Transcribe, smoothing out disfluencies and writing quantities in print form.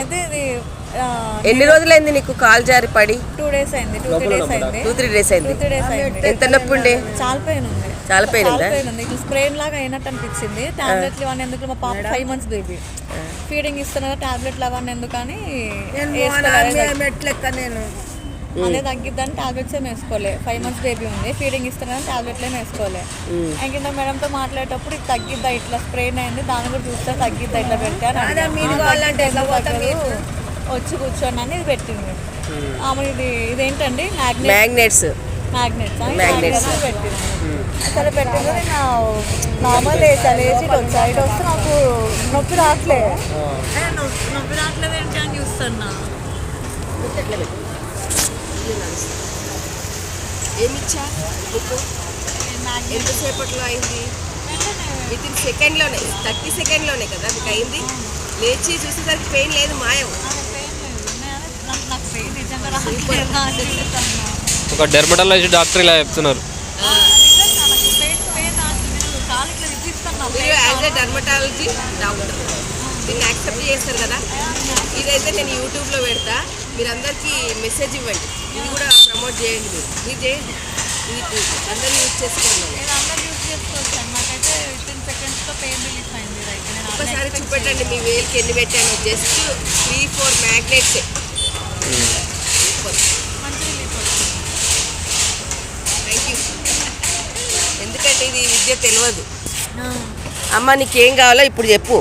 అయితే ఇది ఎన్ని రోజులైంది నీకు కాల్ జారి పడి? 2 days అయింది, 2-3 days అయింది. 2-3 days అయింది. 2-3 days అయింది. ఎంత నొప్పి ఉండే? చాలా పెయిన్ ఉంది. చాలా పెయిన్ ఉందా? ఇట్లా స్ప్రెయిన్ లాగా అయినట్టు అనిపించింది. టాబ్లెట్లు ఇవన్నీ ఎందుకు, మా పాప 5 months బేబీ, ఫీడింగ్ ఇస్తున్నా టాబ్లెట్లు అవన్నీ ఎందుకని అదే తగ్గిద్దని టాబ్లెట్స్ ఏమి వేసుకోలే. 5 months బేబీ ఉంది, ఫీడింగ్ ఇస్తున్నా టాబ్లెట్లు ఏమి వేసుకోలే. ఇంకింత మేడంతో మాట్లాడేటప్పుడు ఇది తగ్గిద్దా, ఇట్లా స్ప్రెయిన్ అయింది, దాన్ని కూడా చూస్తే తగ్గిద్దా, ఇట్లా పెట్టాను వచ్చి కూర్చోండి అని ఇది పెట్టింది. ఇది ఇదేంటండి మ్యాగ్నెట్స్ పెట్టింది. సరే పెట్టింది. నేను నార్మల్ లేచి వచ్చా, ఇటు వస్తే నాకు నొప్పి రావట్లేదు ఏంటి అని చూస్తున్నా. ఏమిచ్చా ఎంతసేపట్లో అయింది? వితిన్ సెకండ్లోనే, 30 secondsలోనే కదా మీకు అయింది. లేచి చూసేసరికి పెయిన్ లేదు, మాయం. ఒక డెర్మటాలజీ డాక్టర్ ఇలా చెప్తున్నారు. మీరు యాజ్ ఎ డెర్మటాలజీ డాక్టర్ దీన్ని యాక్సెప్ట్ చేస్తారు కదా. ఇదైతే నేను యూట్యూబ్లో పెడతా, మీరందరికీ మెసేజ్ ఇవ్వండి, ఇది కూడా ప్రమోట్ చేయండి. మీరు చేయండి, ఇది అందరూ యూజ్ చేసుకోండి. ఒకసారి చూపెట్టండి మీ వేలుకి ఎన్ని పెట్టాను. జస్ట్ 3-4 మ్యాగ్నెట్సే. Thank you. ఎందుకంటే ఇది విద్య తెలియదు. అమ్మ నీకేం కావాలో ఇప్పుడు చెప్పు.